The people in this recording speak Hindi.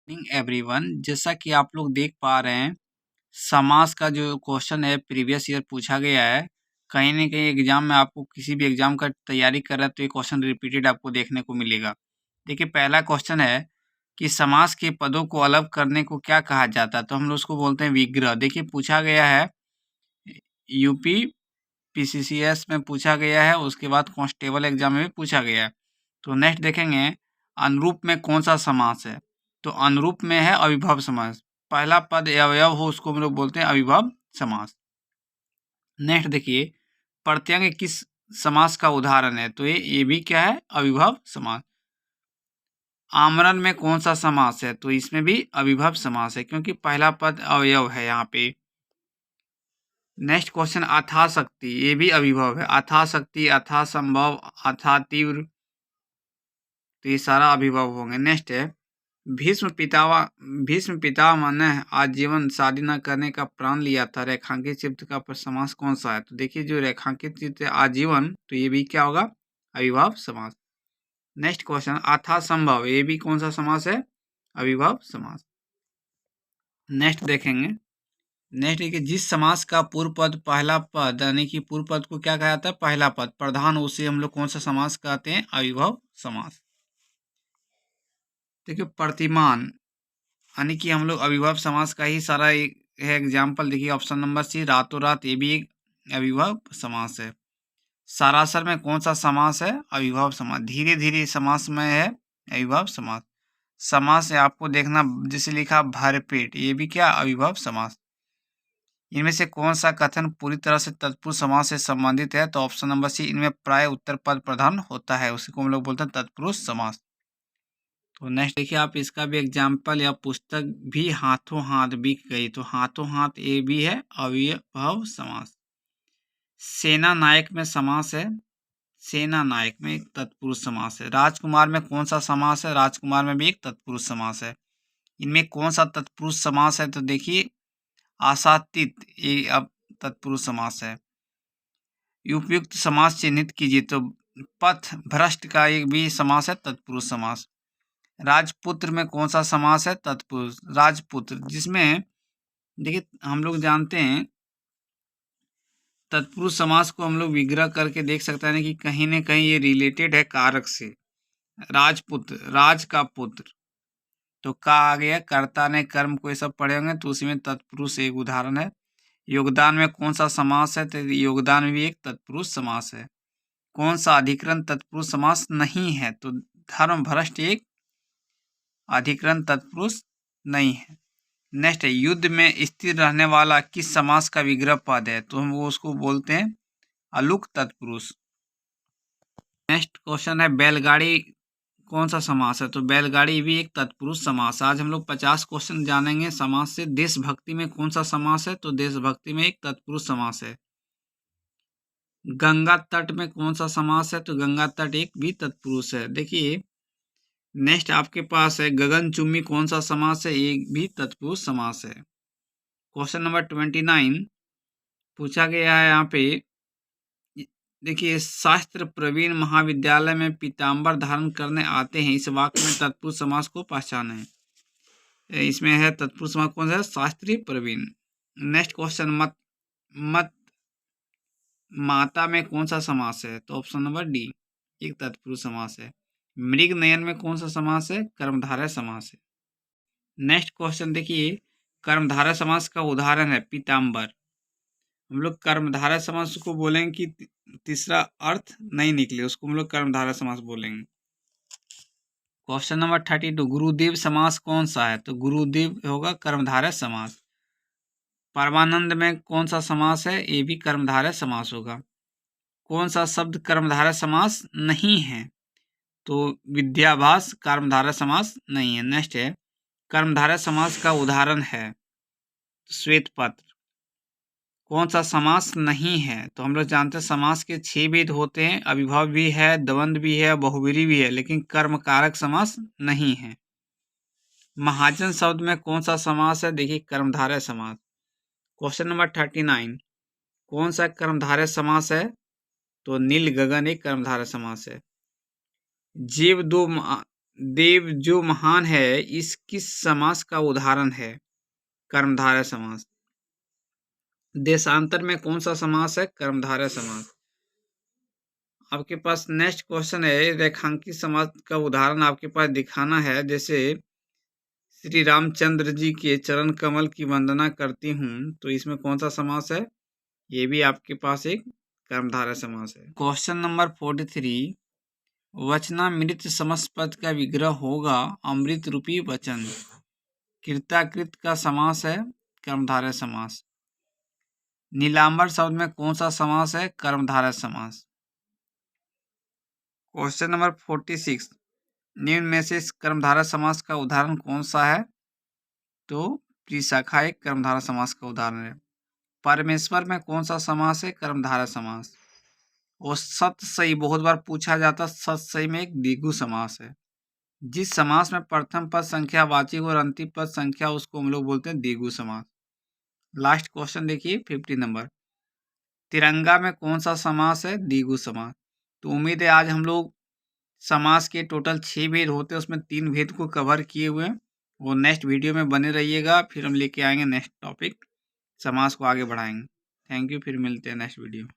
Morning everyone. जैसा कि आप लोग देख पा रहे हैं, समास का जो क्वेश्चन है प्रीवियस ईयर पूछा गया है। कहीं न कहीं एग्जाम में आपको किसी भी एग्जाम का तैयारी कर रहे हैं तो ये क्वेश्चन रिपीटेड आपको देखने को मिलेगा। देखिए पहला क्वेश्चन है कि समास के पदों को अलग करने को क्या कहा जाता है? तो हम लोग उसको बोलते हैं विग्रह। देखिए पूछा गया है यूपी पीसीसीएस में पूछा गया है, उसके बाद कांस्टेबल एग्जाम में भी पूछा गया है। तो नेक्स्ट देखेंगे अनुरूप में कौन सा समास है? तो अनुरूप में है अविभव समास। पहला पद अवयव हो उसको हम लोग बोलते हैं अविभव समास। नेक्स्ट देखिए प्रत्यंग किस समास का उदाहरण है? तो ये भी क्या है? अविभव समास। आमरण में कौन सा समास है? तो इसमें भी अविभव समास है क्योंकि पहला पद अवयव है यहाँ पे। नेक्स्ट क्वेश्चन अथाशक्ति, ये भी अविभव है। अथाशक्ति, अथासंभव, अथातीव्र, तो ये सारा अभिभव होंगे। नेक्स्ट है भीष्म पितामह ने आजीवन शादी न करने का प्रण लिया था, रेखांकित चित्त का समास कौन सा है? तो देखिए जो रेखांकित चित्त है आजीवन, तो ये भी क्या होगा? अविभव समास। नेक्स्ट क्वेश्चन अथासंभव, ये भी कौन सा समास है? अविभव समास। नेक्स्ट देखेंगे, नेक्स्ट देखिए जिस समास का पूर्व पद पहला पद यानी कि पूर्व पद को क्या कहा जाता है? पहला पद प्रधान, उसे हम लोग कौन सा समास कहते हैं? अविभव समास। देखिए प्रतिमान यानी कि हम लोग अविभव समास का ही सारा एक है एग्जाम्पल। देखिए ऑप्शन नंबर सी रातों रात, ये भी एक अविभव समास है। सरासर में कौन सा समास है? अविभव समास। धीरे धीरे समास में है अविभव समास। समास है आपको देखना जैसे लिखा भरपेट, ये भी क्या? अविभव समास। इनमें से कौन सा कथन पूरी तरह से तत्पुरुष समास से संबंधित है? तो ऑप्शन नंबर सी इनमें प्राय उत्तर पद प्रधान होता है, उसी को हम लोग बोलते हैं तत्पुरुष समास। तो नेक्स्ट देखिए आप इसका भी एग्जाम्पल या पुस्तक भी हाथों हाथ बिक गई, तो हाथों हाथ ये भी है अविभव समास। सेना नायक में समास है, सेना नायक में एक तत्पुरुष समास है। राजकुमार में कौन सा समास है? राजकुमार में भी एक तत्पुरुष समास है। इनमें कौन सा तत्पुरुष समास है? तो देखिए आशातीत, ये अब तत्पुरुष समास है। उपयुक्त समास चिन्हित कीजिए, तो पथ भ्रष्ट का एक भी समास है तत्पुरुष समास। राजपुत्र में कौन सा समास है? तत्पुरुष। राजपुत्र, जिसमें देखिए हम लोग जानते हैं तत्पुरुष समास को हम लोग विग्रह करके देख सकते हैं कि कहीं न कहीं ये रिलेटेड है कारक से। राजपुत्र, राज का पुत्र, तो का आ गया, कर्ता ने कर्म को ये सब पढ़े होंगे, तो उसी में तत्पुरुष एक उदाहरण है। योगदान में कौन सा समास है? तो योगदान में भी एक तत्पुरुष समास है। कौन सा अधिकरण तत्पुरुष समास नहीं है? तो धर्म भ्रष्ट एक अधिकरण तत्पुरुष नहीं है। नेक्स्ट है युद्ध में स्थिर रहने वाला किस समास का विग्रह पद है? तो हम वो उसको बोलते हैं अलुक तत्पुरुष। नेक्स्ट क्वेश्चन है बैलगाड़ी कौन सा समास है? तो बैलगाड़ी भी एक तत्पुरुष समास। आज हम लोग 50 क्वेश्चन जानेंगे समास से। देशभक्ति में कौन सा समास है? तो देशभक्ति में एक तत्पुरुष समास है। गंगा तट में कौन सा समास है? तो गंगा तट एक भी तत्पुरुष है। देखिए नेक्स्ट आपके पास है गगनचुम्बी कौन सा समास है? एक भी तत्पुरुष समास है। क्वेश्चन नंबर 29 पूछा गया है यहाँ पे, देखिए शास्त्र प्रवीण महाविद्यालय में पीताम्बर धारण करने आते हैं, इस वाक्य में तत्पुरुष समास को पहचानें। इसमें है तत्पुरुष समास कौन सा है? शास्त्री प्रवीण। नेक्स्ट क्वेश्चन मत माता में कौन सा समास है? तो ऑप्शन नंबर डी एक तत्पुरुष समास है। मृग नयन में कौन सा समास है? कर्मधारय समास है। नेक्स्ट क्वेश्चन देखिए कर्मधारय समास का उदाहरण है पीताम्बर। हम लोग कर्मधारय समास को बोलेंगे कि तीसरा अर्थ नहीं निकले, उसको हम लोग कर्मधारय समास बोलेंगे। क्वेश्चन नंबर 32 गुरुदेव समास कौन सा है? तो गुरुदेव होगा कर्मधारय समास। परमानंद में कौन सा समास है? ये भी कर्मधारय समास होगा। कौन सा शब्द कर्मधारय समास नहीं है? तो विद्याभास कर्मधारय समास नहीं है। नेक्स्ट है कर्मधारय समास का उदाहरण है श्वेत पत्र। कौन सा समास नहीं है? तो हम लोग जानते हैं समास के 6 भेद होते हैं, अविभव भी है, द्वंद्व भी है, बहुब्रीहि भी है, लेकिन कर्मकारक समास नहीं है। महाजन शब्द में कौन सा समास है? देखिए कर्मधारय समास। क्वेश्चन नंबर 39 कौन सा कर्मधारय समास है? तो नील गगन एक कर्मधारय समास है। जीव दो देव जो महान है इस किस समास का उदाहरण है? कर्मधारय समास। देशांतर में कौन सा समास है? कर्मधारय समास। आपके पास नेक्स्ट क्वेश्चन है, रेखांकित समास का उदाहरण आपके पास दिखाना है। जैसे श्री रामचंद्र जी के चरण कमल की वंदना करती हूँ, तो इसमें कौन सा समास है? ये भी आपके पास एक कर्मधारय समास है। क्वेश्चन नंबर 43, वचनामृत समस्त का विग्रह होगा अमृत रूपी वचन। कृताकृत का समास है कर्मधारय समास। नीलांबर शब्द में कौन सा समास है? कर्मधारय समास। क्वेश्चन नंबर 46, निम्न में से कर्मधारय समास का उदाहरण कौन सा है? तो त्रिशाखा एक कर्मधारय समास का उदाहरण है। परमेश्वर में कौन सा समास है? कर्मधारय समास। और सतसई बहुत बार पूछा जाता, सतसई में एक द्विगु समास है। जिस समास में प्रथम पद संख्या वाची और अंतिम पद संख्या, उसको हम लोग बोलते हैं द्विगु समास। लास्ट क्वेश्चन देखिए 50 नंबर, तिरंगा में कौन सा समास है? द्विगु समास। तो उम्मीद है आज हम लोग समास के टोटल 6 भेद होते हैं, उसमें 3 भेद को कवर किए हुए हैं। और नेक्स्ट वीडियो में बने रहिएगा, फिर हम लेके आएंगे नेक्स्ट टॉपिक, समास को आगे बढ़ाएंगे। थैंक यू, फिर मिलते हैं नेक्स्ट वीडियो।